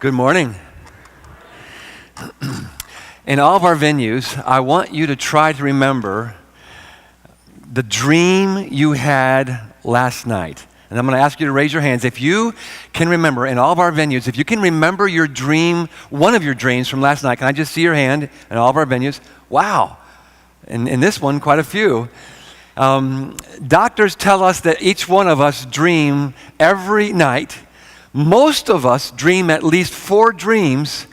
Good morning. In all of our venues, I want you to try to remember the dream you had last night. And I'm going to ask you to raise your hands. If you can remember, in all of our venues, if you can remember your dream, one of your dreams from last night, can I just see your hand in all of our venues? Wow. In this one, quite a few. Doctors tell us that each one of us dream every night. Most of us dream at least 4 dreams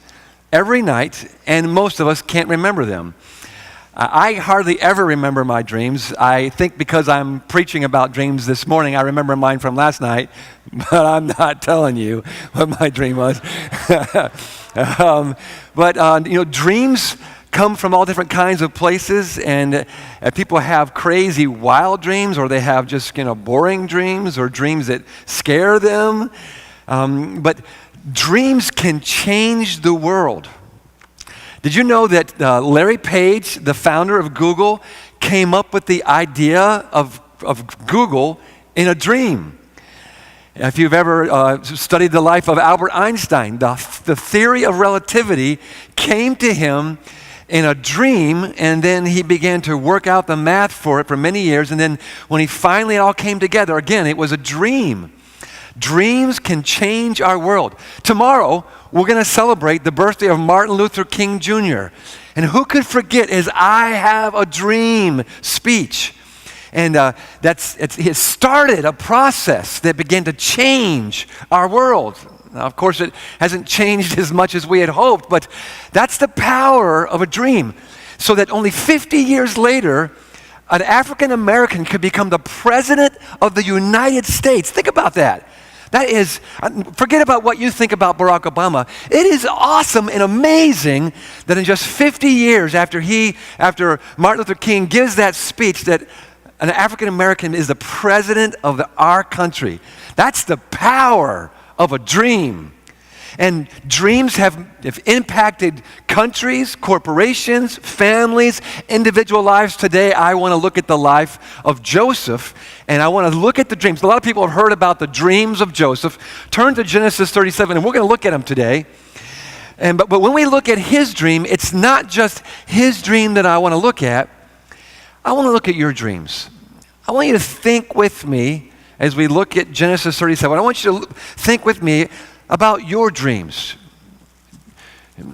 every night, and most of us can't remember them. I hardly ever remember my dreams. I think because I'm preaching about dreams this morning, I remember mine from last night, but I'm not telling you what my dream was. Dreams come from all different kinds of places, and people have crazy, wild dreams, or they have just, boring dreams, or dreams that scare them. But dreams can change the world. Did you know that Larry Page, the founder of Google, came up with the idea of Google in a dream? If you've ever studied the life of Albert Einstein, the theory of relativity came to him in a dream, and then he began to work out the math for it for many years, and then when he finally all came together, again, it was a dream. Dreams can change our world. Tomorrow, we're going to celebrate the birthday of Martin Luther King Jr. And who could forget his "I Have a Dream" speech? And it started a process that began to change our world. Now, of course, it hasn't changed as much as we had hoped, but that's the power of a dream. So that only 50 years later, an African American could become the president of the United States. Think about that. That is, forget about what you think about Barack Obama. It is awesome and amazing that in just 50 years after Martin Luther King gives that speech, that an African American is the president of our country. That's the power of a dream. And dreams have impacted countries, corporations, families, individual lives. Today, I want to look at the life of Joseph, and I want to look at the dreams. A lot of people have heard about the dreams of Joseph. Turn to Genesis 37, and we're going to look at them today. But when we look at his dream, it's not just his dream that I want to look at. I want to look at your dreams. I want you to think with me as we look at Genesis 37. I want you to think with me about your dreams.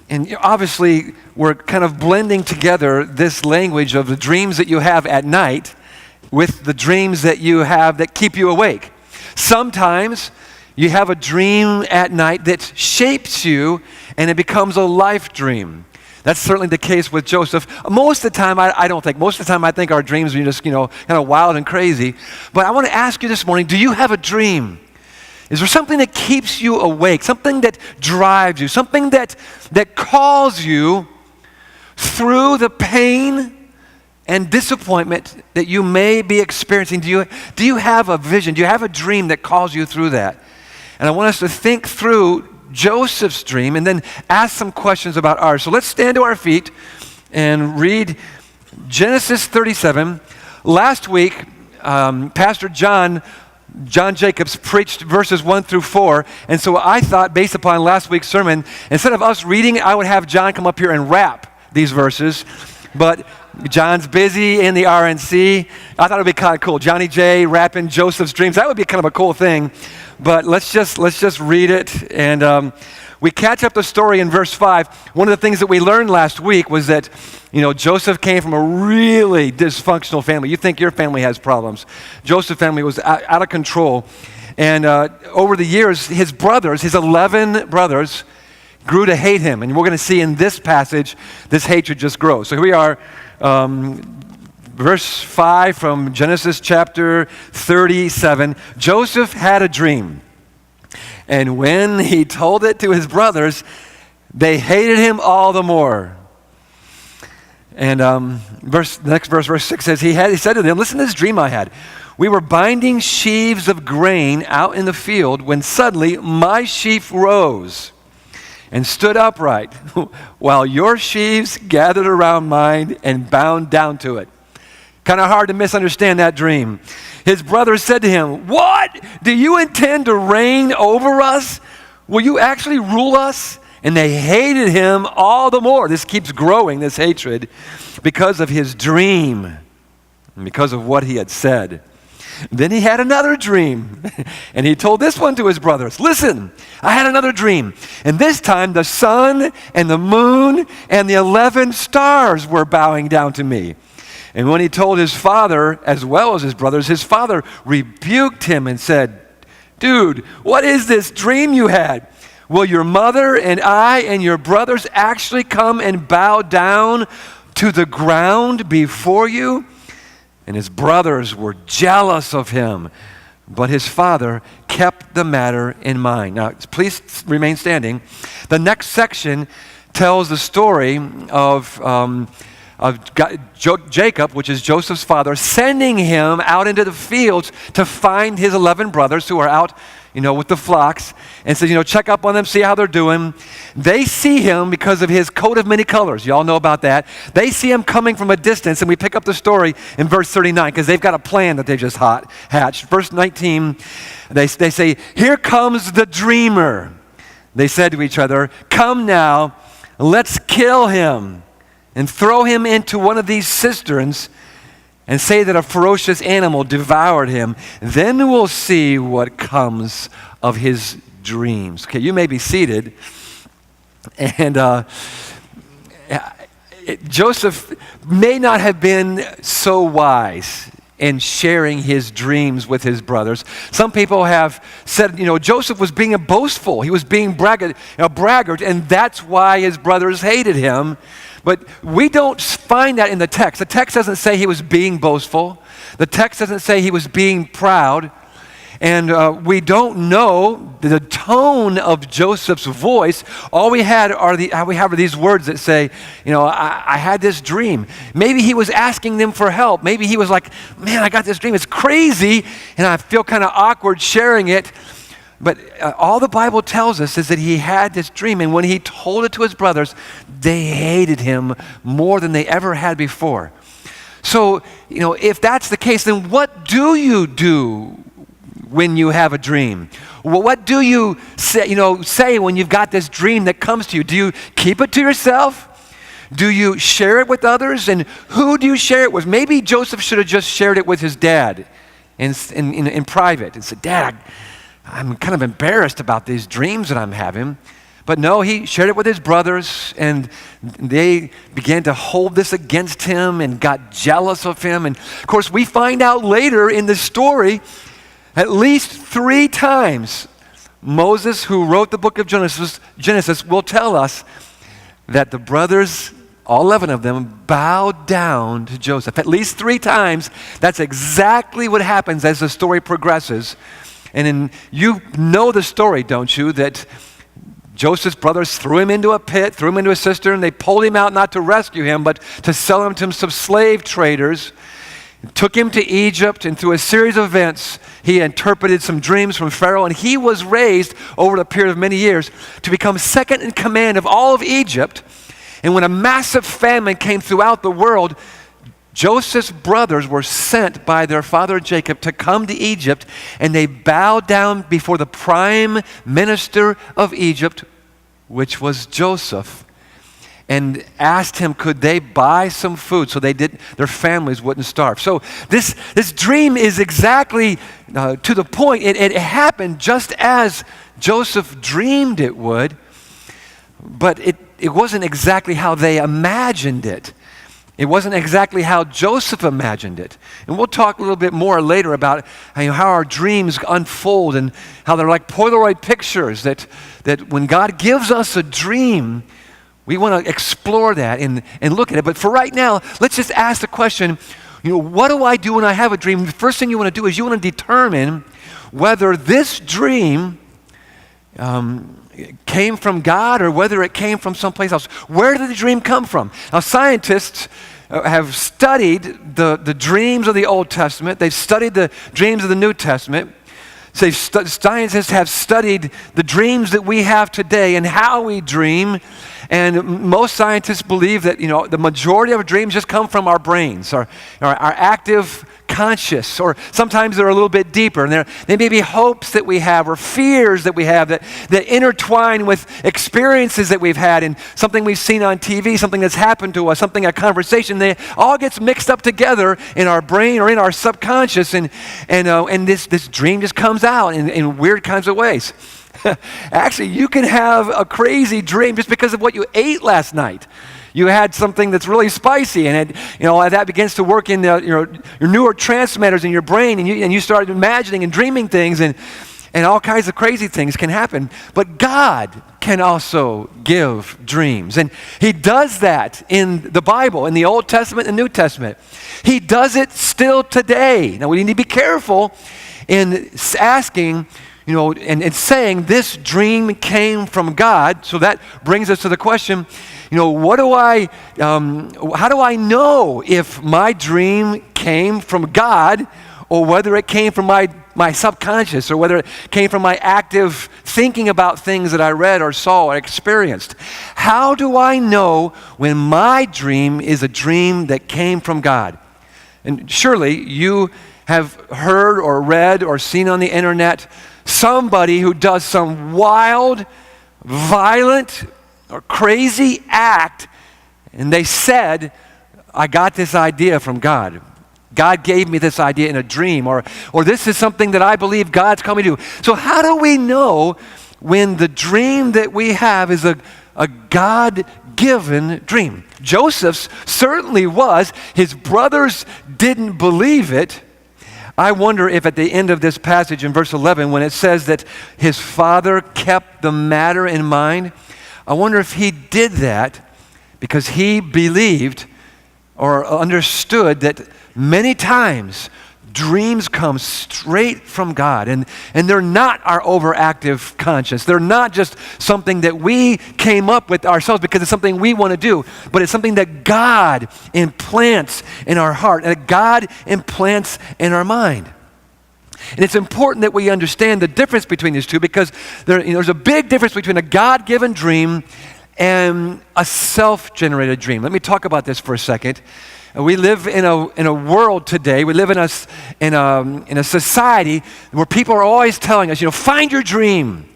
And obviously, we're kind of blending together this language of the dreams that you have at night with the dreams that you have that keep you awake. Sometimes you have a dream at night that shapes you and it becomes a life dream. That's certainly the case with Joseph. Most of the time, I don't think. Most of the time, I think our dreams are just, kind of wild and crazy. But I want to ask you this morning, do you have a dream? Is there something that keeps you awake, something that drives you, something that calls you through the pain and disappointment that you may be experiencing? Do you have a vision? Do you have a dream that calls you through that? And I want us to think through Joseph's dream and then ask some questions about ours. So let's stand to our feet and read Genesis 37. Last week, Pastor John Jacobs preached verses 1 through 4, and so I thought, based upon last week's sermon, instead of us reading, I would have John come up here and rap these verses, but John's busy in the RNC. I thought it would be kind of cool. Johnny J rapping Joseph's dreams. That would be kind of a cool thing, but let's just read it, and we catch up the story in verse 5. One of the things that we learned last week was that, Joseph came from a really dysfunctional family. You think your family has problems. Joseph's family was out of control. And over the years, his 11 brothers, grew to hate him. And we're going to see in this passage, this hatred just grows. So here we are, verse 5 from Genesis chapter 37. Joseph had a dream. And when he told it to his brothers, they hated him all the more. And verse 6 says, he said to them, listen to this dream I had. We were binding sheaves of grain out in the field when suddenly my sheaf rose and stood upright while your sheaves gathered around mine and bound down to it. Kind of hard to misunderstand that dream. His brothers said to him, what? Do you intend to reign over us? Will you actually rule us? And they hated him all the more. This keeps growing, this hatred, because of his dream and because of what he had said. Then he had another dream, and he told this one to his brothers. Listen, I had another dream, and this time the sun and the moon and the 11 stars were bowing down to me. And when he told his father, as well as his brothers, his father rebuked him and said, dude, what is this dream you had? Will your mother and I and your brothers actually come and bow down to the ground before you? And his brothers were jealous of him, but his father kept the matter in mind. Now, please remain standing. The next section tells the story of Jacob, which is Joseph's father, sending him out into the fields to find his 11 brothers who are out, with the flocks, and says, check up on them, see how they're doing. They see him because of his coat of many colors. You all know about that. They see him coming from a distance, and we pick up the story in verse 39 because they've got a plan that they've just hatched. Verse 19, they say, here comes the dreamer. They said to each other, come now, let's kill him and throw him into one of these cisterns and say that a ferocious animal devoured him. Then we'll see what comes of his dreams. Okay, you may be seated. And Joseph may not have been so wise in sharing his dreams with his brothers. Some people have said, Joseph was being boastful. He was being a braggart, and that's why his brothers hated him. But we don't find that in the text. The text doesn't say he was being boastful. The text doesn't say he was being proud. And we don't know the tone of Joseph's voice. All we have are these words that say, I had this dream. Maybe he was asking them for help. Maybe he was like, man, I got this dream. It's crazy, and I feel kind of awkward sharing it. But all the Bible tells us is that he had this dream, and when he told it to his brothers, they hated him more than they ever had before. So, if that's the case, then what do you do when you have a dream? Well, what do you say when you've got this dream that comes to you? Do you keep it to yourself? Do you share it with others? And who do you share it with? Maybe Joseph should have just shared it with his dad in private and said, Dad, I'm kind of embarrassed about these dreams that I'm having. But no, he shared it with his brothers, and they began to hold this against him and got jealous of him. And of course, we find out later in the story, at least 3 times, Moses, who wrote the book of Genesis, will tell us that the brothers, all 11 of them, bowed down to Joseph. At least 3 times, that's exactly what happens as the story progresses. And you know the story, don't you, that Joseph's brothers threw him into a pit, threw him into a cistern. They pulled him out not to rescue him, but to sell him to some slave traders. Took him to Egypt, and through a series of events, he interpreted some dreams from Pharaoh, and he was raised over the period of many years to become second in command of all of Egypt. And when a massive famine came throughout the world, Joseph's brothers were sent by their father Jacob to come to Egypt, and they bowed down before the prime minister of Egypt, which was Joseph, and asked him, could they buy some food so their families wouldn't starve. So this dream is exactly to the point. It happened just as Joseph dreamed it would, but it wasn't exactly how they imagined it. It wasn't exactly how Joseph imagined it. And we'll talk a little bit more later about how our dreams unfold and how they're like Polaroid pictures, that when God gives us a dream, we want to explore that and look at it. But for right now, let's just ask the question, what do I do when I have a dream? The first thing you want to do is you want to determine whether this dream came from God or whether it came from someplace else. Where did the dream come from? Now, scientists have studied the dreams of the Old Testament. They've studied the dreams of the New Testament. So scientists have studied the dreams that we have today and how we dream. And most scientists believe that, the majority of our dreams just come from our brains, our active subconscious, or sometimes they're a little bit deeper. And they may be hopes that we have or fears that we have that intertwine with experiences that we've had and something we've seen on TV, something that's happened to us, a conversation. They all gets mixed up together in our brain or in our subconscious, and this dream just comes out in weird kinds of ways. Actually, you can have a crazy dream just because of what you ate last night. You had something that's really spicy, and that begins to work in your neurotransmitters in your brain, and you start imagining and dreaming things, and all kinds of crazy things can happen. But God can also give dreams, and He does that in the Bible, in the Old Testament and New Testament. He does it still today. Now, we need to be careful in asking, and saying this dream came from God. So that brings us to the question, how do I know if my dream came from God or whether it came from my subconscious or whether it came from my active thinking about things that I read or saw or experienced? How do I know when my dream is a dream that came from God? And surely you have heard or read or seen on the internet somebody who does some wild, violent, or crazy act, and they said, I got this idea from God. God gave me this idea in a dream, or this is something that I believe God's coming to do. So how do we know when the dream that we have is a God-given dream? Joseph's certainly was. His brothers didn't believe it. I wonder if at the end of this passage in verse 11, when it says that his father kept the matter in mind, I wonder if he did that because he believed or understood that many times dreams come straight from God, and they're not our overactive conscience. They're not just something that we came up with ourselves because it's something we want to do, but it's something that God implants in our heart and that God implants in our mind. And it's important that we understand the difference between these two because there's a big difference between a God-given dream and a self-generated dream. Let me talk about this for a second. We live in a world today, we live in a society where people are always telling us, find your dream.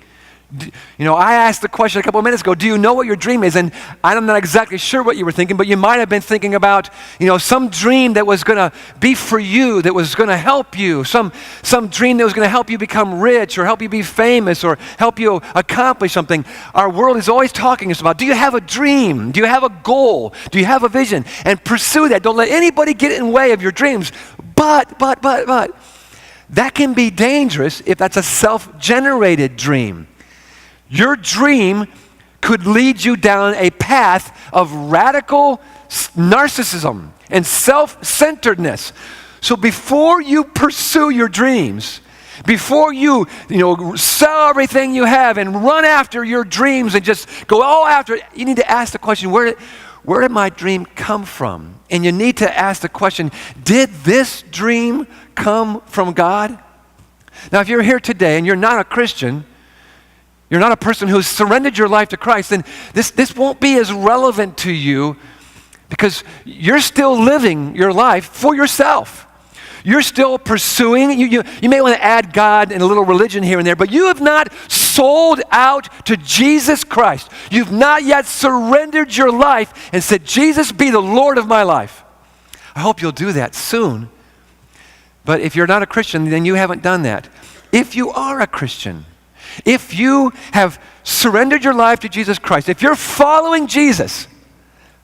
I asked the question a couple of minutes ago, do you know what your dream is? And I'm not exactly sure what you were thinking, but you might have been thinking about, some dream that was going to be for you, that was going to help you, some dream that was going to help you become rich or help you be famous or help you accomplish something. Our world is always talking to us about, do you have a dream? Do you have a goal? Do you have a vision? And pursue that. Don't let anybody get in the way of your dreams. But, that can be dangerous if that's a self-generated dream. Your dream could lead you down a path of radical narcissism and self-centeredness. So before you pursue your dreams, before you sell everything you have and run after your dreams and just go all after it, you need to ask the question, where did my dream come from? And you need to ask the question, did this dream come from God? Now, if you're here today and you're not a Christian, you're not a person who's surrendered your life to Christ, then this won't be as relevant to you because you're still living your life for yourself. You're still pursuing. You may want to add God and a little religion here and there, but you have not sold out to Jesus Christ. You've not yet surrendered your life and said, Jesus, be the Lord of my life. I hope you'll do that soon. But if you're not a Christian, then you haven't done that. If you are a Christian, if you have surrendered your life to Jesus Christ, if you're following Jesus,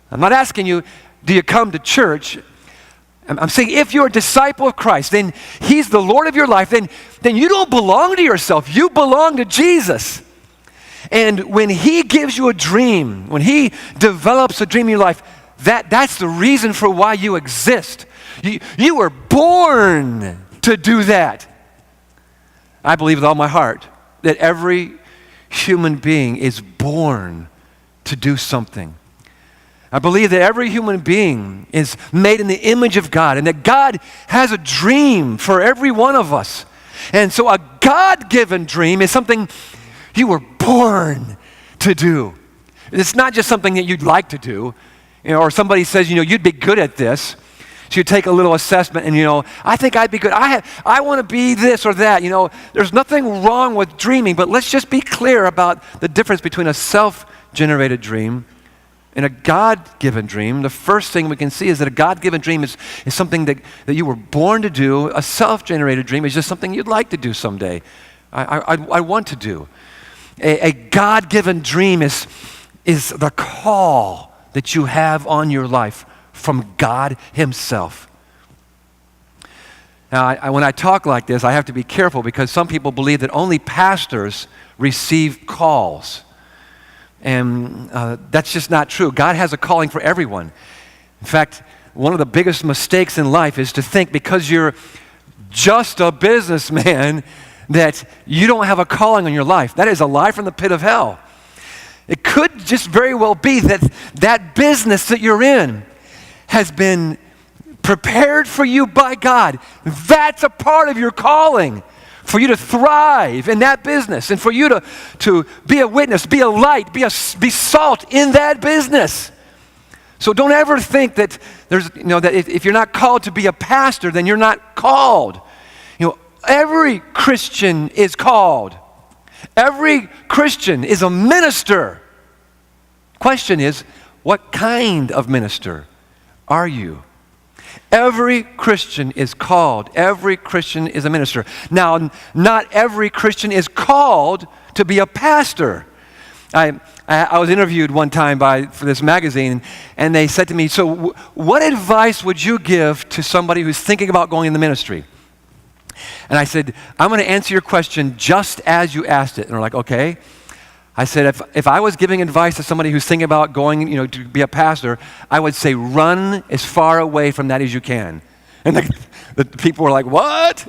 I'm not asking you, do you come to church? I'm saying if you're a disciple of Christ, then He's the Lord of your life, then you don't belong to yourself. You belong to Jesus. And when He gives you a dream, when He develops a dream in your life, that's the reason for why you exist. You were born to do that. I believe with all my heart that every human being is born to do something. I believe that every human being is made in the image of God and that God has a dream for every one of us. And so a God-given dream is something you were born to do. It's not just something that you'd like to do, or somebody says, you'd be good at this. So you take a little assessment and, I think I'd be good. I want to be this or that. There's nothing wrong with dreaming, but let's just be clear about the difference between a self-generated dream and a God-given dream. The first thing we can see is that a God-given dream is something that you were born to do. A self-generated dream is just something you'd like to do someday. I want to do. A God-given dream is the call that you have on your life from God himself. Now, when I talk like this, I have to be careful because some people believe that only pastors receive calls. And that's just not true. God has a calling for everyone. In fact, one of the biggest mistakes in life is to think because you're just a businessman that you don't have a calling on your life. That is a lie from the pit of hell. It could just very well be that business that you're in has been prepared for you by God. That's a part of your calling, for you to thrive in that business and for you to be a witness, be a light, be salt in that business. So don't ever think that that if you're not called to be a pastor, then you're not called. Every Christian is called. Every Christian is a minister. Question is, what kind of minister are you? Every Christian is called. Every Christian is a minister. Now, not every Christian is called to be a pastor. I was interviewed one time for this magazine, and they said to me, so what advice would you give to somebody who's thinking about going in the ministry? And I said, I'm going to answer your question just as you asked it. And they're like, okay. I said, if I was giving advice to somebody who's thinking about going, to be a pastor, I would say run as far away from that as you can. And the people were like, what?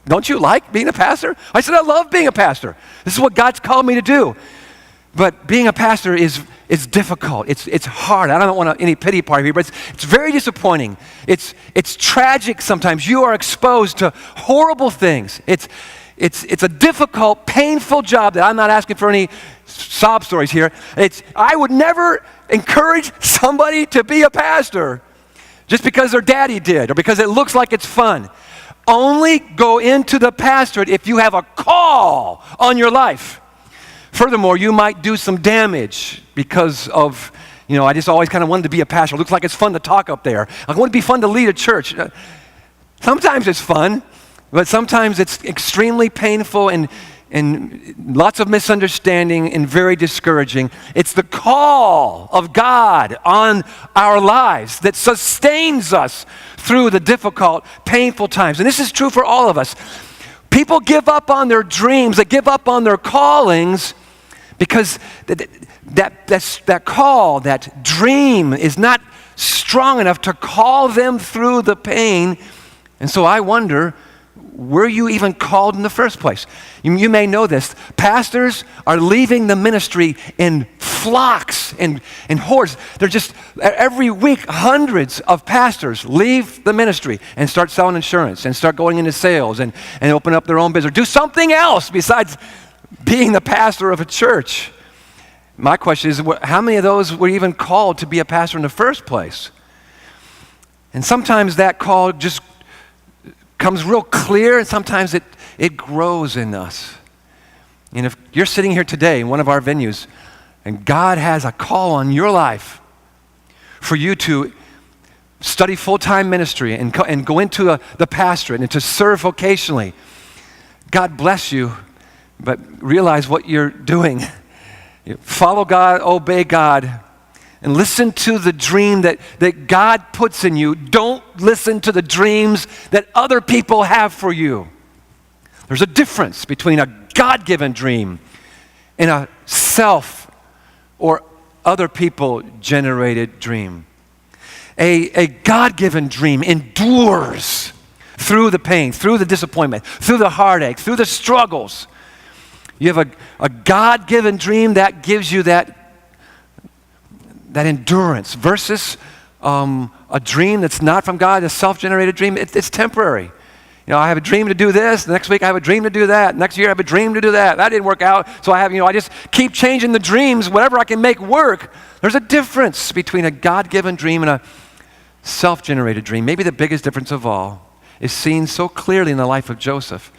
Don't you like being a pastor? I said, I love being a pastor. This is what God's called me to do. But being a pastor is difficult. It's hard. I don't want any pity party here, but it's very disappointing. It's tragic sometimes. You are exposed to horrible things. It's a difficult, painful job that I'm not asking for any sob stories here. I would never encourage somebody to be a pastor just because their daddy did or because it looks like it's fun. Only go into the pastorate if you have a call on your life. Furthermore, you might do some damage because of, I just always kind of wanted to be a pastor. It looks like it's fun to talk up there. I want it to be fun to lead a church. Sometimes it's fun, but sometimes it's extremely painful and lots of misunderstanding and very discouraging. It's the call of God on our lives that sustains us through the difficult, painful times. And this is true for all of us. People give up on their dreams, they give up on their callings because that call, that dream is not strong enough to call them through the pain. And so I wonder, were you even called in the first place? You may know this. Pastors are leaving the ministry in flocks and hordes. They're just, every week, hundreds of pastors leave the ministry and start selling insurance and start going into sales and open up their own business. Do something else besides being the pastor of a church. My question is, how many of those were even called to be a pastor in the first place? And sometimes that call just comes real clear, and sometimes it grows in us. And if you're sitting here today in one of our venues, and God has a call on your life for you to study full-time ministry and go into the pastorate and to serve vocationally, God bless you, but realize what you're doing. Follow God, obey God, and listen to the dream that God puts in you. Don't listen to the dreams that other people have for you. There's a difference between a God-given dream and a self or other people-generated dream. A God-given dream endures through the pain, through the disappointment, through the heartache, through the struggles. You have a God-given dream that gives you that endurance versus a dream that's not from God, a self-generated dream. It's temporary. I have a dream to do this. The next week I have a dream to do that. Next year I have a dream to do that. That didn't work out. So I just keep changing the dreams, whatever I can make work. There's a difference between a God-given dream and a self-generated dream, maybe the biggest difference of all, is seen so clearly in the life of Joseph,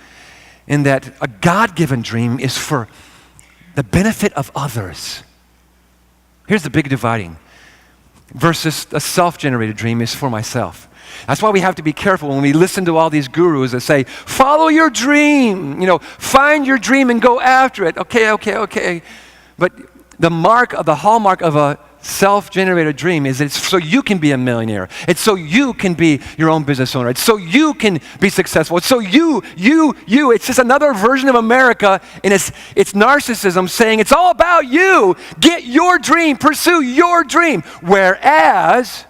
in that a God-given dream is for the benefit of others. Here's the big dividing versus a self-generated dream is for myself. That's why we have to be careful when we listen to all these gurus that say, follow your dream, find your dream and go after it. Okay. But the hallmark of a self-generated dream is it's so you can be a millionaire. It's so you can be your own business owner. It's so you can be successful. It's so you. It's just another version of America, and it's narcissism saying it's all about you. Get your dream. Pursue your dream. Whereas,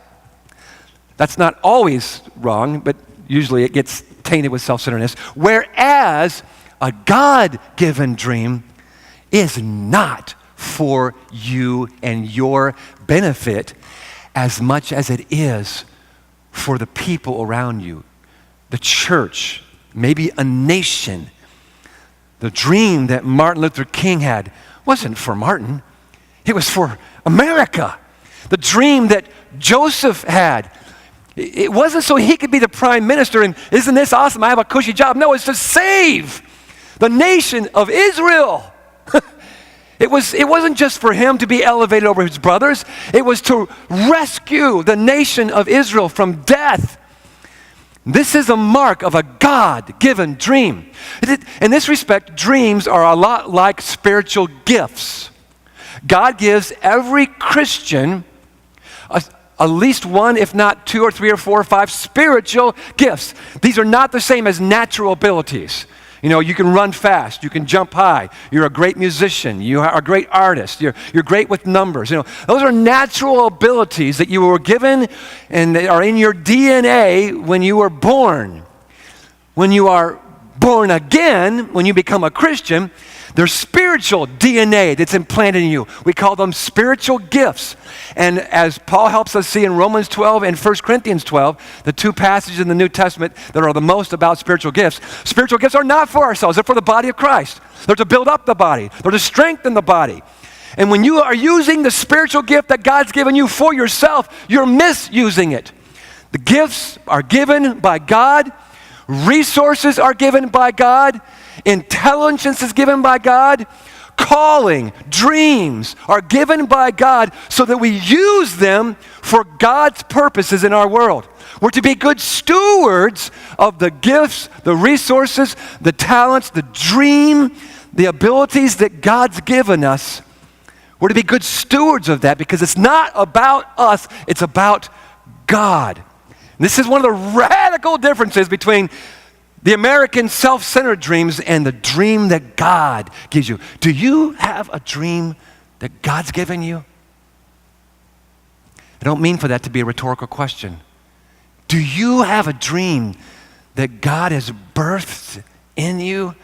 that's not always wrong, but usually it gets tainted with self-centeredness. Whereas a God-given dream is not for you and your benefit as much as it is for the people around you, the church, maybe a nation. The dream that Martin Luther King had wasn't for Martin. It was for America. The dream that Joseph had, it wasn't so he could be the prime minister and isn't this awesome, I have a cushy job. No, it's to save the nation of Israel. It wasn't just for him to be elevated over his brothers. It was to rescue the nation of Israel from death. This is a mark of a God-given dream. In this respect, dreams are a lot like spiritual gifts. God gives every Christian at least one, if not two or three or four or five spiritual gifts. These are not the same as natural abilities. You can run fast, you can jump high, you're a great musician, you are a great artist, you're great with numbers. Those are natural abilities that you were given and they are in your DNA when you were born. When you are born again, when you become a Christian, there's spiritual DNA that's implanted in you. We call them spiritual gifts. And as Paul helps us see in Romans 12 and 1 Corinthians 12, the two passages in the New Testament that are the most about spiritual gifts are not for ourselves, they're for the body of Christ. They're to build up the body, they're to strengthen the body. And when you are using the spiritual gift that God's given you for yourself, you're misusing it. The gifts are given by God, resources are given by God, intelligence is given by God, calling, dreams are given by God so that we use them for God's purposes in our world. We're to be good stewards of the gifts, the resources, the talents, the dream, the abilities that God's given us. We're to be good stewards of that because it's not about us, it's about God. And this is one of the radical differences between the American self-centered dreams and the dream that God gives you. Do you have a dream that God's given you? I don't mean for that to be a rhetorical question. Do you have a dream that God has birthed in you?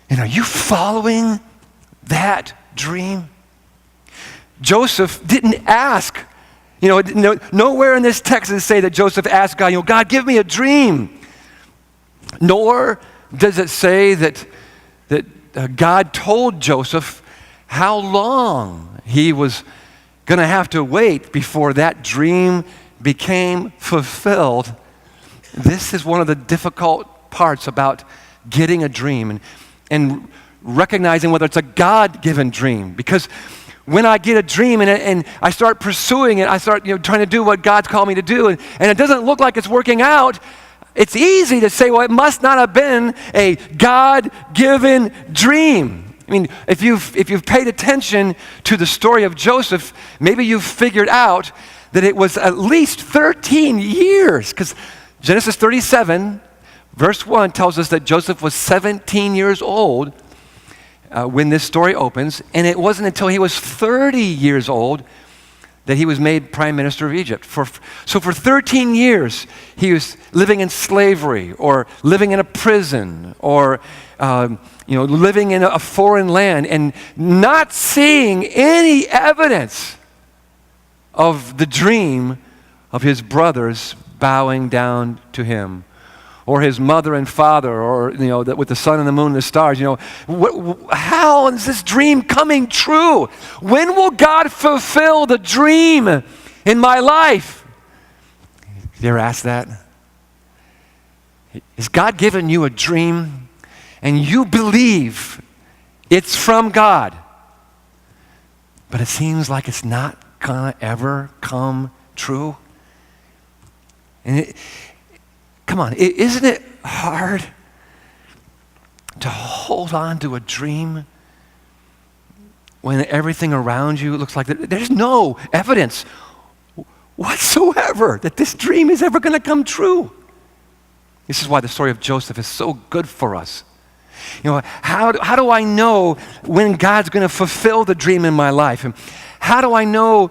And are you following that dream? Joseph didn't ask. Nowhere in this text does it say that Joseph asked God, God, give me a dream. Nor does it say that God told Joseph how long he was going to have to wait before that dream became fulfilled. This is one of the difficult parts about getting a dream and recognizing whether it's a God-given dream. Because when I get a dream and I start pursuing it, I start trying to do what God's called me to do, and it doesn't look like it's working out, it's easy to say, well, it must not have been a God-given dream. I mean, if you've paid attention to the story of Joseph, maybe you've figured out that it was at least 13 years, because Genesis 37, verse 1 tells us that Joseph was 17 years old when this story opens, and it wasn't until he was 30 years old that he was made prime minister of Egypt. So for 13 years, he was living in slavery or living in a prison or living in a foreign land and not seeing any evidence of the dream of his brothers bowing down to him, or his mother and father, or with the sun and the moon and the stars. How is this dream coming true? When will God fulfill the dream in my life? You ever asked that? Has God given you a dream and you believe it's from God, but it seems like it's not gonna ever come true? And come on, isn't it hard to hold on to a dream when everything around you looks like there's no evidence whatsoever that this dream is ever going to come true? This is why the story of Joseph is so good for us. You know, how do I know when God's going to fulfill the dream in my life? And how do I know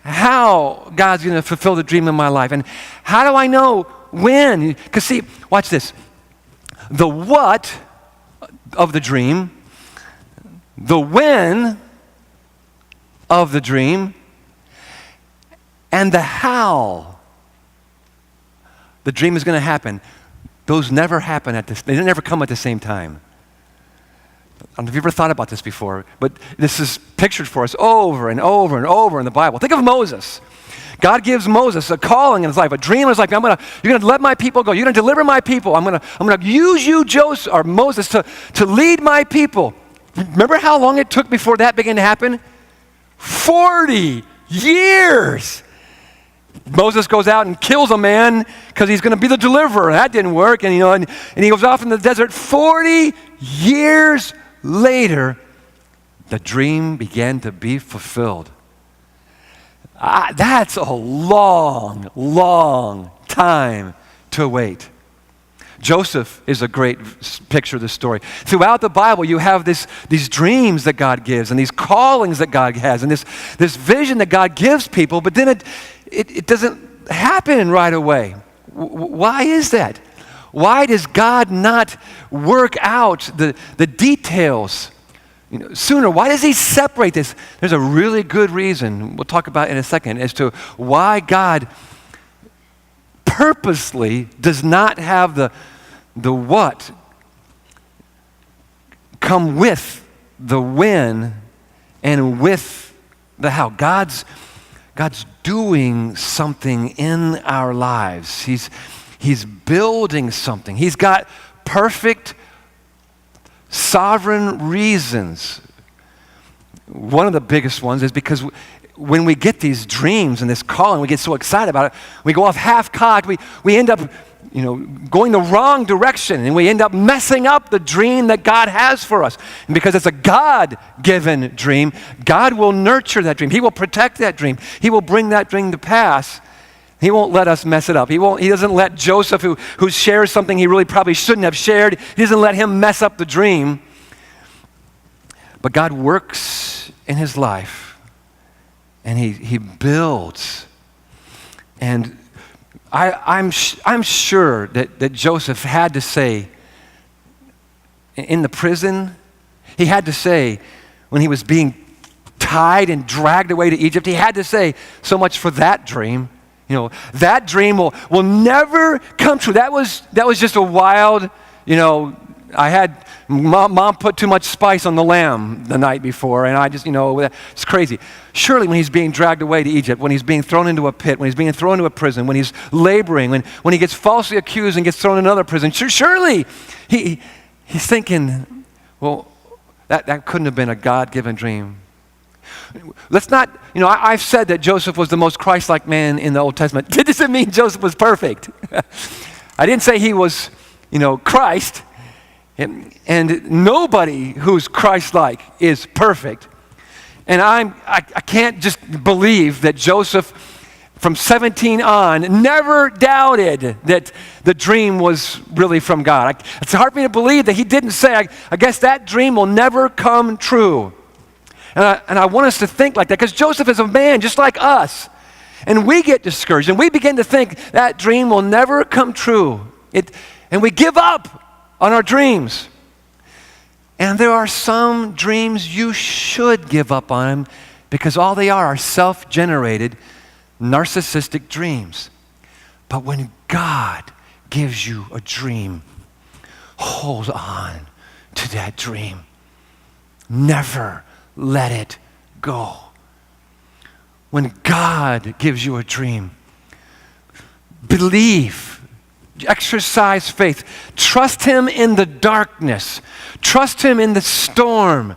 how God's going to fulfill the dream in my life? And how do I know when? Because see, watch this. The what of the dream, the when of the dream, and the how the dream is going to happen, those never happen they never come at the same time. I don't know if you've ever thought about this before, but this is pictured for us over and over and over in the Bible. Think of Moses. God gives Moses a calling in his life, a dream in his life. You're going to let my people go. You're going to deliver my people. I'm going to use you, Joseph, or Moses, to lead my people. Remember how long it took before that began to happen? 40 years. Moses goes out and kills a man because he's going to be the deliverer. That didn't work. And, and he goes off in the desert. 40 years later, the dream began to be fulfilled. That's a long, long time to wait. Joseph is a great picture of this story. Throughout the Bible, you have these dreams that God gives and these callings that God has and this vision that God gives people, but then it doesn't happen right away. Why is that? Why does God not work out the details sooner? Why does he separate this? There's a really good reason, we'll talk about in a second, as to why God purposely does not have the what come with the when and with the how. God's doing something in our lives. He's building something. He's got perfect sovereign reasons. One of the biggest ones is because when we get these dreams and this calling, we get so excited about it, we go off half-cocked, we end up going the wrong direction, and we end up messing up the dream that God has for us. And because it's a God-given dream, God will nurture that dream. He will protect that dream. He will bring that dream to pass. He won't let us mess it up. He doesn't let Joseph, who shares something he really probably shouldn't have shared, he doesn't let him mess up the dream. But God works in his life, and he builds. And I'm sure that Joseph had to say in the prison, he had to say when he was being tied and dragged away to Egypt, he had to say, so much for that dream. That dream will never come true. That was just a wild, I had mom put too much spice on the lamb the night before, and I just, it's crazy. Surely when he's being dragged away to Egypt, when he's being thrown into a pit, when he's being thrown into a prison, when he's laboring, when he gets falsely accused and gets thrown in another prison, surely he's thinking, well, that couldn't have been a God-given dream. Let's not, I've said that Joseph was the most Christ-like man in the Old Testament. That doesn't mean Joseph was perfect. I didn't say he was, Christ. And nobody who's Christ-like is perfect. And I can't just believe that Joseph, from 17 on, never doubted that the dream was really from God. It's hard for me to believe that he didn't say, I guess that dream will never come true. And I want us to think like that, because Joseph is a man just like us. And we get discouraged, and we begin to think that dream will never come true. And we give up on our dreams. And there are some dreams you should give up on, because all they are self-generated, narcissistic dreams. But when God gives you a dream, hold on to that dream. Never let it go. When God gives you a dream, believe, exercise faith. Trust him in the darkness. Trust him in the storm.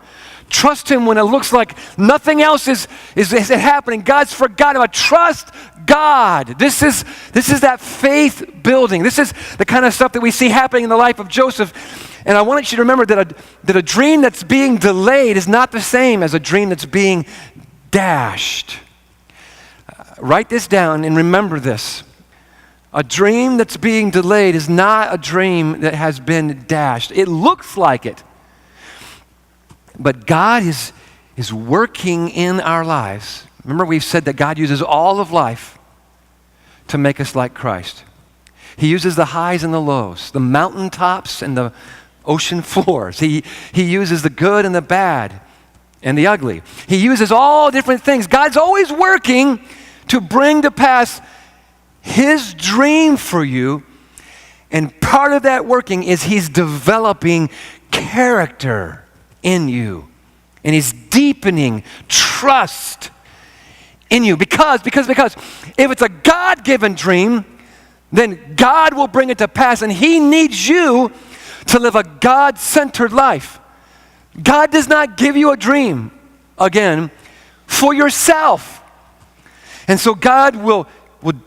Trust him when it looks like nothing else is happening. God's forgotten about. Trust God. This is that faith building. This is the kind of stuff that we see happening in the life of Joseph. And I want you to remember that a dream that's being delayed is not the same as a dream that's being dashed. Write this down and remember this. A dream that's being delayed is not a dream that has been dashed. It looks like it. But God is working in our lives. Remember, we've said that God uses all of life to make us like Christ. He uses the highs and the lows, the mountaintops and the ocean floors. He uses the good and the bad and the ugly. He uses all different things. God's always working to bring to pass his dream for you. And part of that working is he's developing character in you. And he's deepening trust in you. Because if it's a God-given dream, then God will bring it to pass, and he needs you to live a God-centered life. God does not give you a dream, again, for yourself. And so God will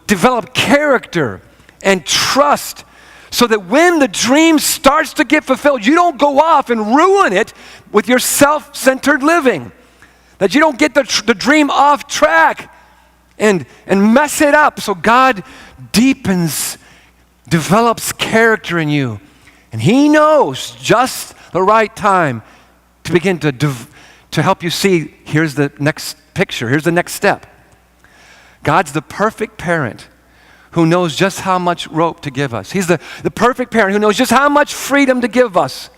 develop character and trust so that when the dream starts to get fulfilled, you don't go off and ruin it with your self-centered living. That you don't get the dream off track and mess it up. So God deepens, develops character in you. And he knows just the right time to begin to help you see, here's the next picture, here's the next step. God's the perfect parent who knows just how much rope to give us. He's the perfect parent who knows just how much freedom to give us.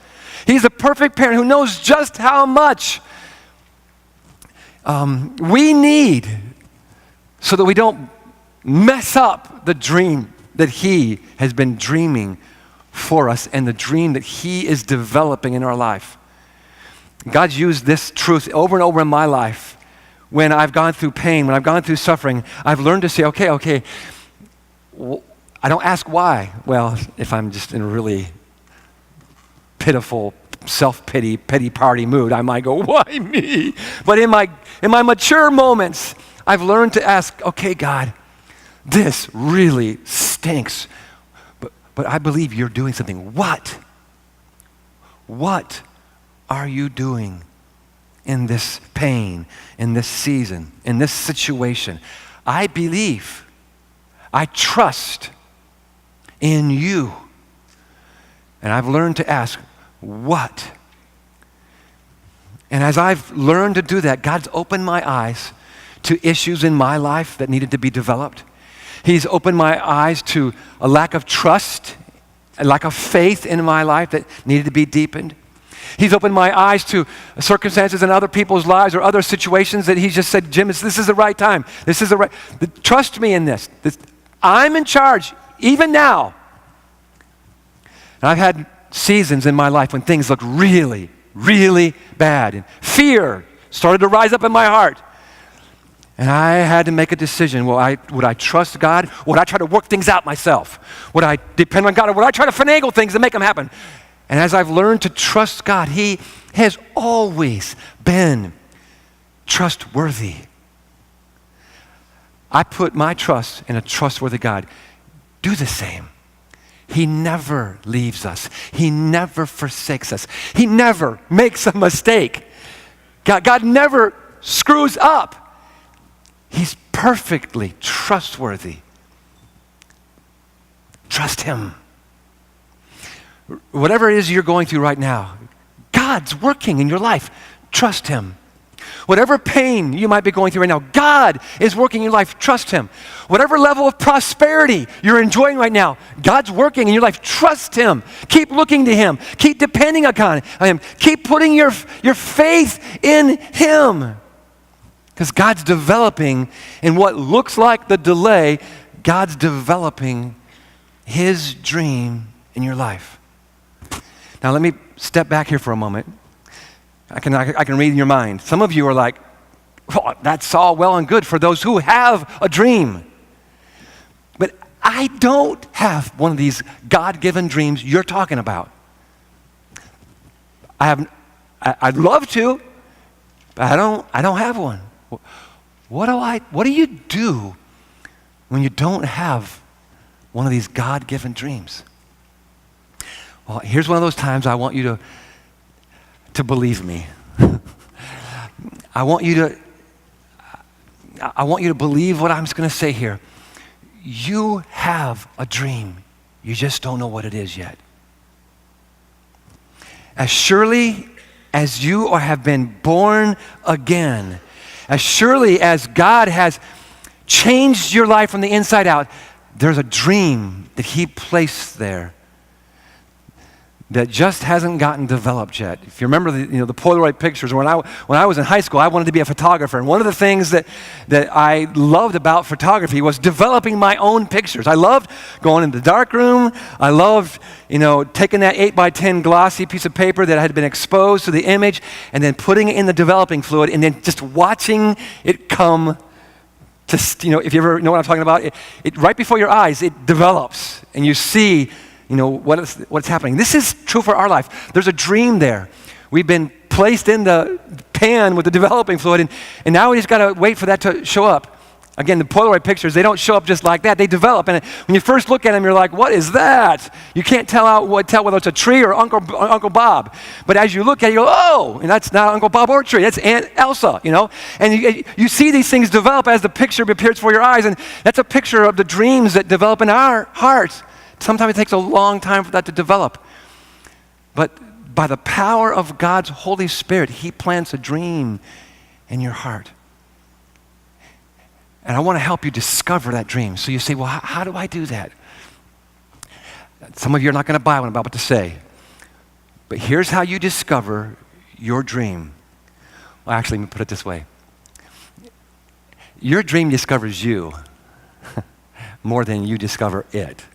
He's the perfect parent who knows just how much we need so that we don't mess up the dream that he has been dreaming for us and the dream that he is developing in our life. God's used this truth over and over in my life. When I've gone through pain, when I've gone through suffering, I've learned to say, okay, I don't ask why. Well, if I'm just in a really pitiful, self-pity, pity party mood, I might go, why me? But in my mature moments, I've learned to ask, okay, God, this really stinks, but I believe you're doing something. What? What are you doing in this pain, in this season, in this situation? I believe, I trust in you. And I've learned to ask, what? And as I've learned to do that, God's opened my eyes to issues in my life that needed to be developed. He's opened my eyes to a lack of trust, a lack of faith in my life that needed to be deepened. He's opened my eyes to circumstances in other people's lives or other situations that he's just said, Jim, this is the right time. This is the right, trust me in this. I'm in charge, even now. And I've had seasons in my life when things looked really, really bad. And fear started to rise up in my heart. And I had to make a decision. Would I trust God? Would I try to work things out myself? Would I depend on God? Or would I try to finagle things and make them happen? And as I've learned to trust God, he has always been trustworthy. I put my trust in a trustworthy God. Do the same. He never leaves us. He never forsakes us. He never makes a mistake. God never screws up. He's perfectly trustworthy. Trust him. Whatever it is you're going through right now, God's working in your life. Trust him. Whatever pain you might be going through right now, God is working in your life. Trust him. Whatever level of prosperity you're enjoying right now, God's working in your life. Trust him. Keep looking to him. Keep depending on him. Keep putting your faith in him. Because God's developing in what looks like the delay, God's developing his dream in your life. Now let me step back here for a moment. I can read in your mind. Some of you are like, oh, that's all well and good for those who have a dream. But I don't have one of these God-given dreams you're talking about. I'd love to, but I don't have one. What do you do when you don't have one of these God-given dreams? Well, here's one of those times I want you to believe me. I want you to believe what I'm just going to say here. You have a dream. You just don't know what it is yet. As surely as you have been born again, as surely as God has changed your life from the inside out, there's a dream that he placed there that just hasn't gotten developed yet. If you remember the Polaroid pictures, when I was in high school, I wanted to be a photographer. And one of the things that I loved about photography was developing my own pictures. I loved going in the darkroom. I loved, taking that 8x10 glossy piece of paper that had been exposed to the image and then putting it in the developing fluid and then just watching it come to, if you ever know what I'm talking about, it right before your eyes, it develops and you see what's happening. This is true for our life. There's a dream there. We've been placed in the pan with the developing fluid, and now we just got to wait for that to show up. Again, the Polaroid pictures, they don't show up just like that. They develop, and when you first look at them, you're like, what is that? You can't tell whether it's a tree or Uncle Bob. But as you look at it, you go, oh, and that's not Uncle Bob or a tree. That's Aunt Elsa, And you see these things develop as the picture appears before your eyes, and that's a picture of the dreams that develop in our hearts. Sometimes it takes a long time for that to develop. But by the power of God's Holy Spirit, he plants a dream in your heart. And I want to help you discover that dream. So you say, well, how do I do that? Some of you are not going to buy what I'm about to say. But here's how you discover your dream. Well, actually, let me put it this way. Your dream discovers you more than you discover it.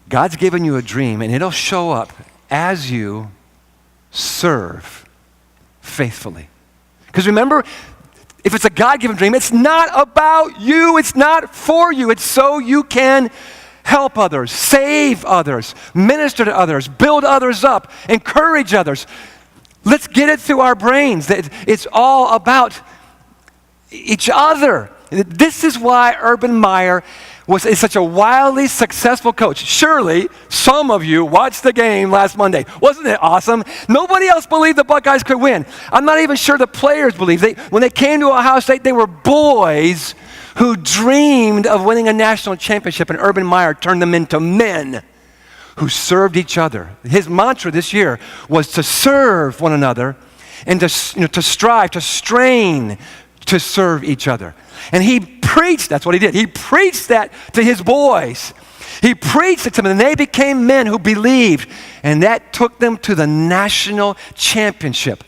God's given you a dream, and it'll show up as you serve faithfully. Because remember, if it's a God-given dream, it's not about you. It's not for you. It's so you can help others, save others, minister to others, build others up, encourage others. Let's get it through our brains that it's all about each other. This is why Urban Meyer is such a wildly successful coach. Surely some of you watched the game last Monday. Wasn't it awesome? Nobody else believed the Buckeyes could win. I'm not even sure the players believed. When they came to Ohio State, they were boys who dreamed of winning a national championship, and Urban Meyer turned them into men who served each other. His mantra this year was to serve one another and to strive, to strain to serve each other. And he preached, that's what he did. He preached that to his boys. He preached it to them, and they became men who believed, and that took them to the national championship.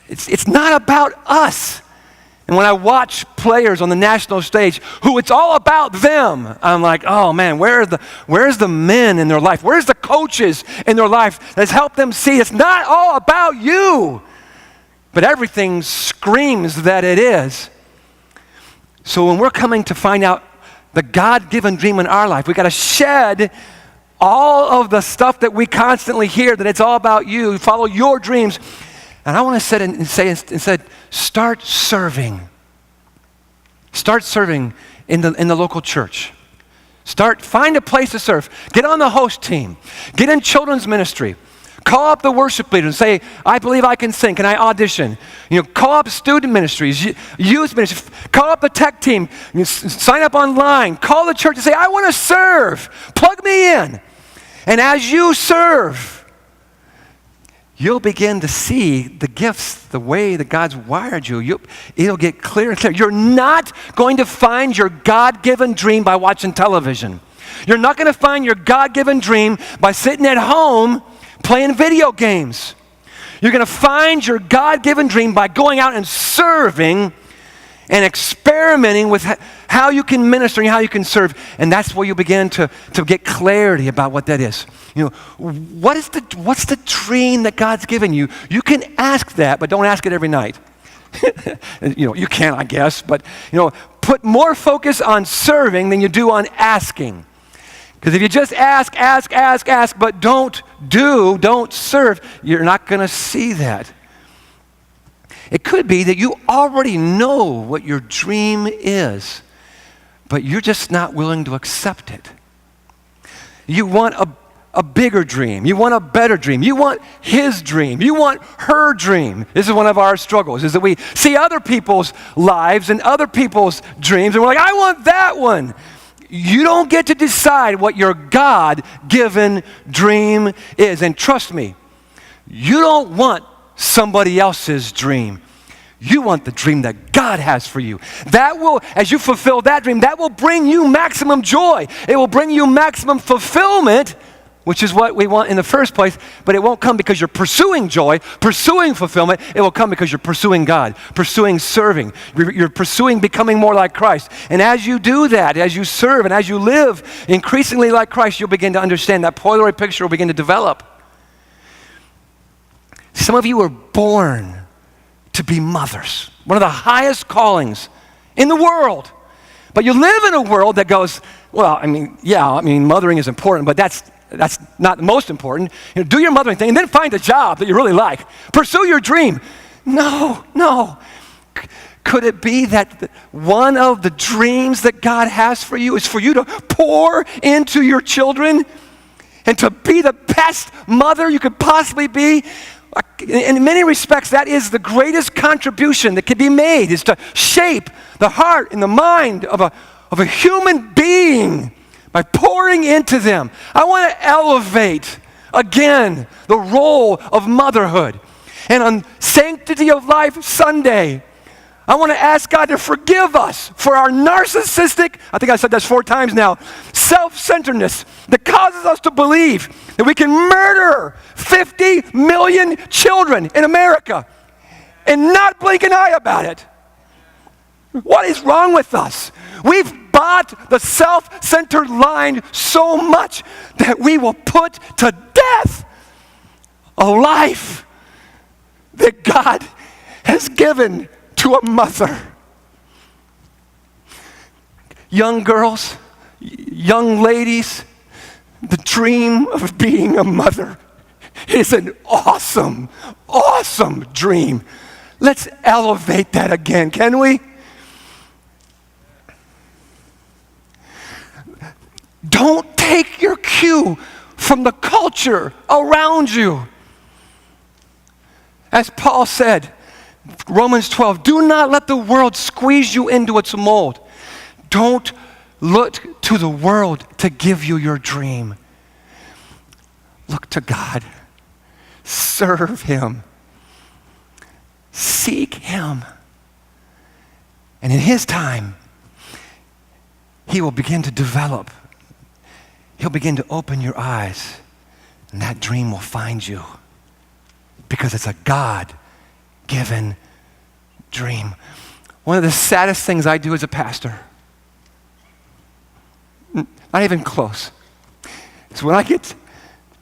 It's not about us. And when I watch players on the national stage who it's all about them, I'm like, oh man, where's the men in their life? Where's the coaches in their life that's helped them see it's not all about you? But everything screams that it is. So when we're coming to find out the God-given dream in our life, we got to shed all of the stuff that we constantly hear, that it's all about you, follow your dreams. And I want to say instead, start serving. Start serving in the local church. Find a place to serve. Get on the host team. Get in children's ministry. Call up the worship leader and say, I believe I can sing. Can I audition? Call up student ministries, youth ministries. Call up the tech team. Sign up online. Call the church and say, I want to serve. Plug me in. And as you serve, you'll begin to see the gifts, the way that God's wired you. It'll get clearer and clearer. You're not going to find your God-given dream by watching television. You're not going to find your God-given dream by sitting at home playing video games. You're going to find your God-given dream by going out and serving and experimenting with how you can minister and how you can serve. And that's where you begin to get clarity about what that is. What's the dream that God's given you? You can ask that, but don't ask it every night. You can, I guess, but, put more focus on serving than you do on asking. Because if you just ask, but don't serve, you're not going to see that. It could be that you already know what your dream is, but you're just not willing to accept it. You want a bigger dream. You want a better dream. You want his dream. You want her dream. This is one of our struggles, is that we see other people's lives and other people's dreams, and we're like, I want that one. You don't get to decide what your God-given dream is. And trust me, you don't want somebody else's dream. You want the dream that God has for you. That will, as you fulfill that dream, that will bring you maximum joy. It will bring you maximum fulfillment, which is what we want in the first place, but it won't come because you're pursuing joy, pursuing fulfillment. It will come because you're pursuing God, pursuing serving. You're pursuing becoming more like Christ. And as you do that, as you serve and as you live increasingly like Christ, you'll begin to understand that Polaroid picture will begin to develop. Some of you were born to be mothers, one of the highest callings in the world. But you live in a world that goes, mothering is important, but that's not the most important. Do your mothering thing and then find a job that you really like. Pursue your dream. No. Could it be that one of the dreams that God has for you is for you to pour into your children and to be the best mother you could possibly be? In many respects, that is the greatest contribution that can be made, is to shape the heart and the mind of a human being by pouring into them. I want to elevate, again, the role of motherhood. And on Sanctity of Life Sunday, I want to ask God to forgive us for our narcissistic, I think I said this 4 times now, self-centeredness that causes us to believe that we can murder 50 million children in America and not blink an eye about it. What is wrong with us? We've bought the self-centered line so much that we will put to death a life that God has given to a mother. Young girls, young ladies, the dream of being a mother is an awesome, awesome dream. Let's elevate that again, can we? Don't take your cue from the culture around you. As Paul said, Romans 12, do not let the world squeeze you into its mold. Don't look to the world to give you your dream. Look to God. Serve him. Seek him. And in his time, he will begin to develop. He'll begin to open your eyes, and that dream will find you because it's a God-given dream. One of the saddest things I do as a pastor, not even close, is when I get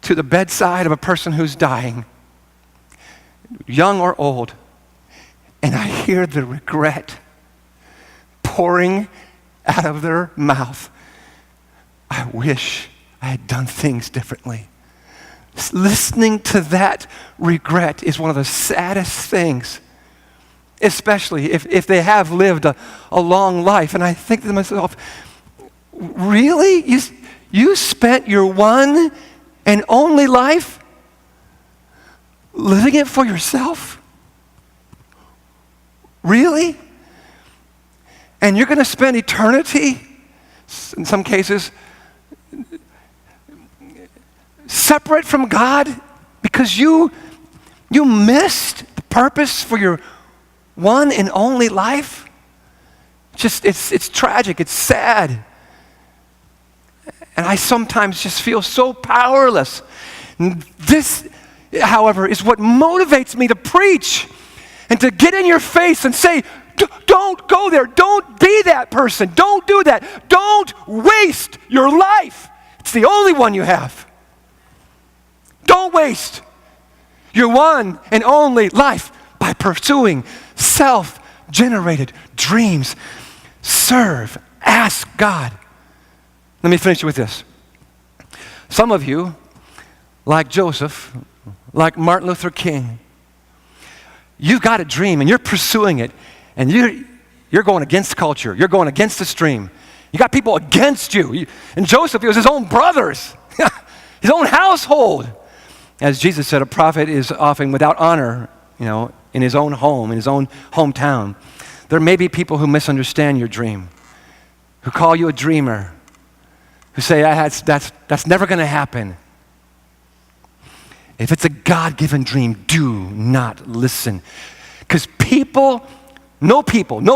to the bedside of a person who's dying, young or old, and I hear the regret pouring out of their mouth. I wish I had done things differently. Listening to that regret is one of the saddest things, especially if they have lived a long life. And I think to myself, really? You spent your one and only life living it for yourself? Really? And you're going to spend eternity, in some cases, separate from God because you missed the purpose for your one and only life? It's tragic, it's sad. And I sometimes just feel so powerless. This, however, is what motivates me to preach and to get in your face and say, don't go there. Don't be that person. Don't do that. Don't waste your life. It's the only one you have. Don't waste your one and only life by pursuing self-generated dreams. Serve, ask God. Let me finish with this. Some of you, like Joseph, like Martin Luther King, you've got a dream and you're pursuing it, and you're going against culture. You're going against the stream. You got people against you. And Joseph, it was his own brothers, his own household. As Jesus said, a prophet is often without honor, in his own home, in his own hometown. There may be people who misunderstand your dream, who call you a dreamer, who say, that's never going to happen. If it's a God-given dream, do not listen. Because no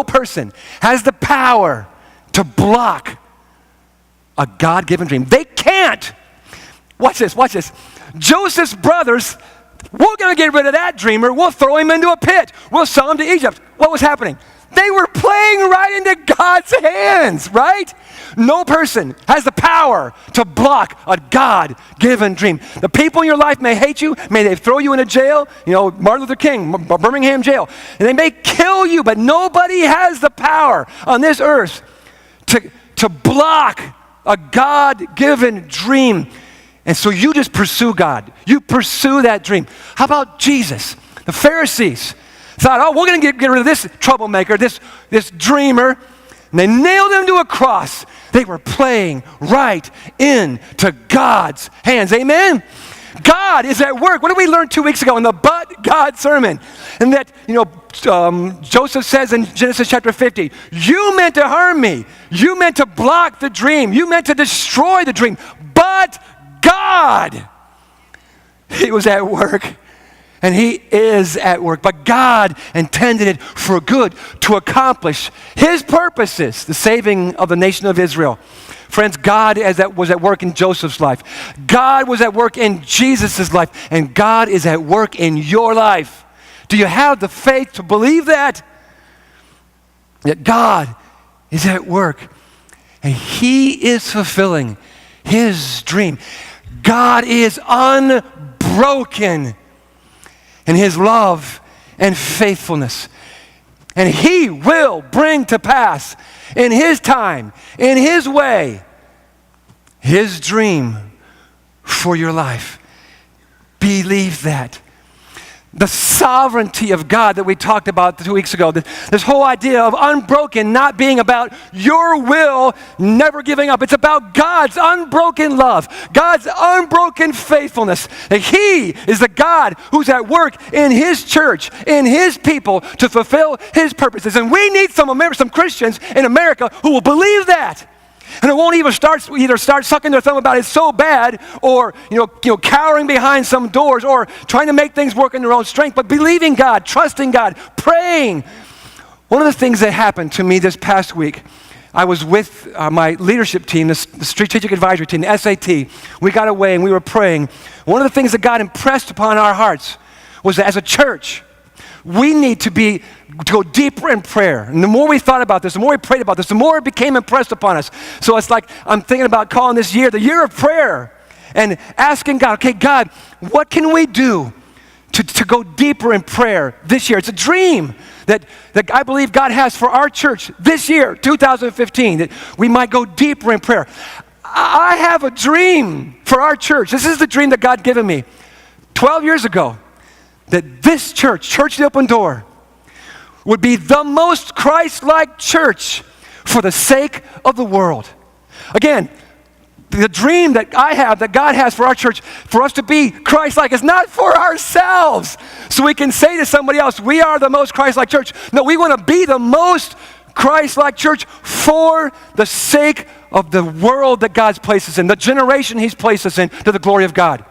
person has the power to block a God-given dream. They can't. Watch this. Joseph's brothers, we're going to get rid of that dreamer. We'll throw him into a pit. We'll sell him to Egypt. What was happening? They were playing right into God's hands, right? No person has the power to block a God-given dream. The people in your life may hate you, may they throw you into jail, Martin Luther King, Birmingham jail, and they may kill you, but nobody has the power on this earth to block a God-given dream. And so you just pursue God. You pursue that dream. How about Jesus? The Pharisees thought, we're going to get rid of this troublemaker, this dreamer. And they nailed him to a cross. They were playing right into God's hands. Amen? God is at work. What did we learn 2 weeks ago in the But God sermon? And that, Joseph says in Genesis chapter 50, you meant to harm me. You meant to block the dream. You meant to destroy the dream. But God, He was at work. And He is at work. But God intended it for good to accomplish His purposes, the saving of the nation of Israel. Friends, God was at work in Joseph's life. God was at work in Jesus' life. And God is at work in your life. Do you have the faith to believe that? That God is at work. And He is fulfilling His dream. God is unbroken in His love and faithfulness. And He will bring to pass in His time, in His way, His dream for your life. Believe that. The sovereignty of God that we talked about 2 weeks ago, this whole idea of unbroken not being about your will never giving up. It's about God's unbroken love, God's unbroken faithfulness. That He is the God who's at work in His church, in His people to fulfill His purposes. And we need some Christians in America who will believe that. And it won't either start sucking their thumb about it's so bad, or cowering behind some doors, or trying to make things work in their own strength, but believing God, trusting God, praying. One of the things that happened to me this past week, I was with my leadership team, the strategic advisory team, the SAT. We got away and we were praying. One of the things that God impressed upon our hearts was that as a church, we need to go deeper in prayer. And the more we thought about this, the more we prayed about this, the more it became impressed upon us. So it's like I'm thinking about calling this year the year of prayer and asking God, okay, God, what can we do to go deeper in prayer this year? It's a dream that I believe God has for our church this year, 2015, that we might go deeper in prayer. I have a dream for our church. This is the dream that God given me 12 years ago. That this church, Church of the Open Door, would be the most Christ-like church for the sake of the world. Again, the dream that I have, that God has for our church, for us to be Christ-like, is not for ourselves. So we can say to somebody else, we are the most Christ-like church. No, we want to be the most Christ-like church for the sake of the world that God's placed us in, the generation He's placed us in, to the glory of God.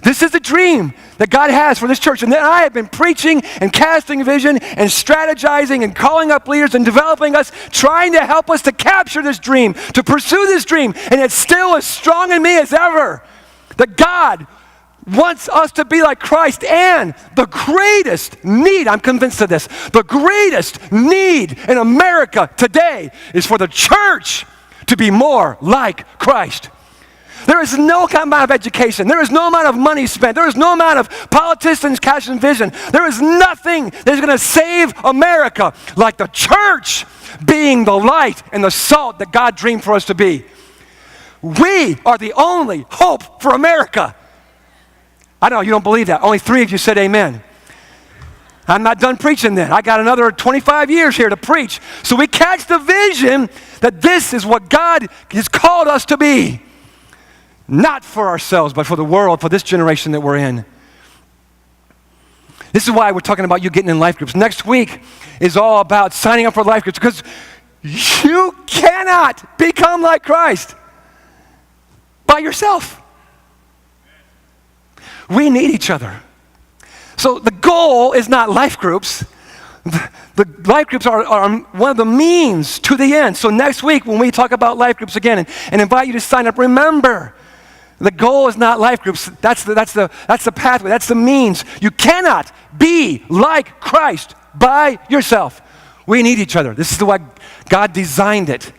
This is the dream that God has for this church. And then I have been preaching and casting vision and strategizing and calling up leaders and developing us, trying to help us to capture this dream, to pursue this dream. And it's still as strong in me as ever that God wants us to be like Christ. And the greatest need, I'm convinced of this, the greatest need in America today is for the church to be more like Christ. There is no amount of education. There is no amount of money spent. There is no amount of politicians casting vision. There is nothing that is going to save America like the church being the light and the salt that God dreamed for us to be. We are the only hope for America. I know you don't believe that. Only 3 of you said amen. I'm not done preaching then. I got another 25 years here to preach. So we catch the vision that this is what God has called us to be. Not for ourselves, but for the world, for this generation that we're in. This is why we're talking about you getting in life groups. Next week is all about signing up for life groups, because you cannot become like Christ by yourself. We need each other. So the goal is not life groups. The life groups are one of the means to the end. So next week when we talk about life groups again and invite you to sign up, remember, the goal is not life groups. That's the pathway. That's the means. You cannot be like Christ by yourself. We need each other. This is the way God designed it.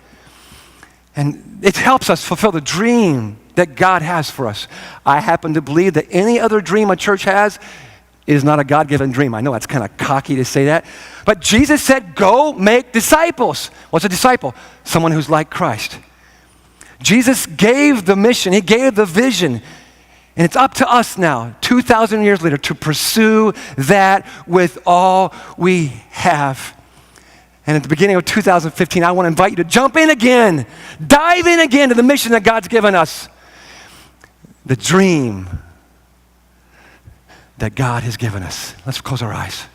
And it helps us fulfill the dream that God has for us. I happen to believe that any other dream a church has is not a God-given dream. I know that's kind of cocky to say that. But Jesus said, go make disciples. What's a disciple? Someone who's like Christ. Jesus gave the mission. He gave the vision. And it's up to us now, 2,000 years later, to pursue that with all we have. And at the beginning of 2015, I want to invite you to jump in again. Dive in again to the mission that God's given us. The dream that God has given us. Let's close our eyes.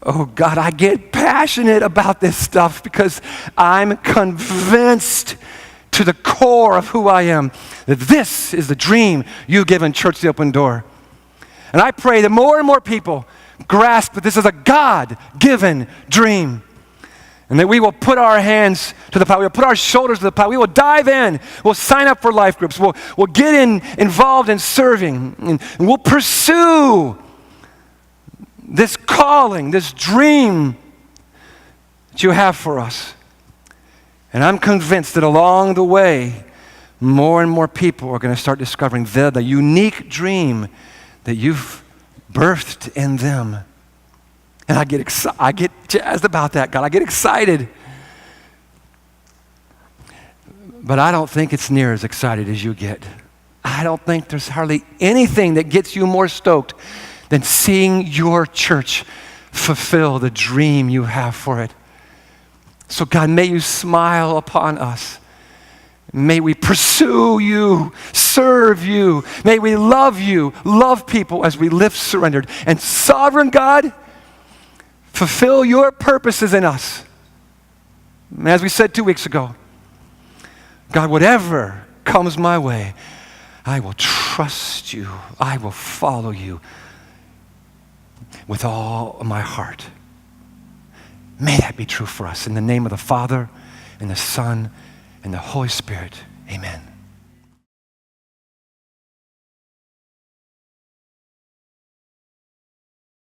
Oh God, I get passionate about this stuff because I'm convinced to the core of who I am that this is the dream you've given Church the Open Door. And I pray that more and more people grasp that this is a God-given dream. And that we will put our hands to the plow. We'll put our shoulders to the plow. We will dive in. We'll sign up for life groups. We'll get involved in serving. And we'll pursue this calling, this dream that you have for us. And I'm convinced that along the way, more and more people are going to start discovering the unique dream that you've birthed in them. And I get jazzed about that, God. I get excited. But I don't think it's near as excited as you get. I don't think there's hardly anything that gets you more stoked than seeing your church fulfill the dream you have for it. So God, may you smile upon us. May we pursue you, serve you. May we love you, love people as we live surrendered. And sovereign God, fulfill your purposes in us. And as we said 2 weeks ago, God, whatever comes my way, I will trust you. I will follow you with all of my heart. May that be true for us. In the name of the Father, and the Son, and the Holy Spirit. Amen.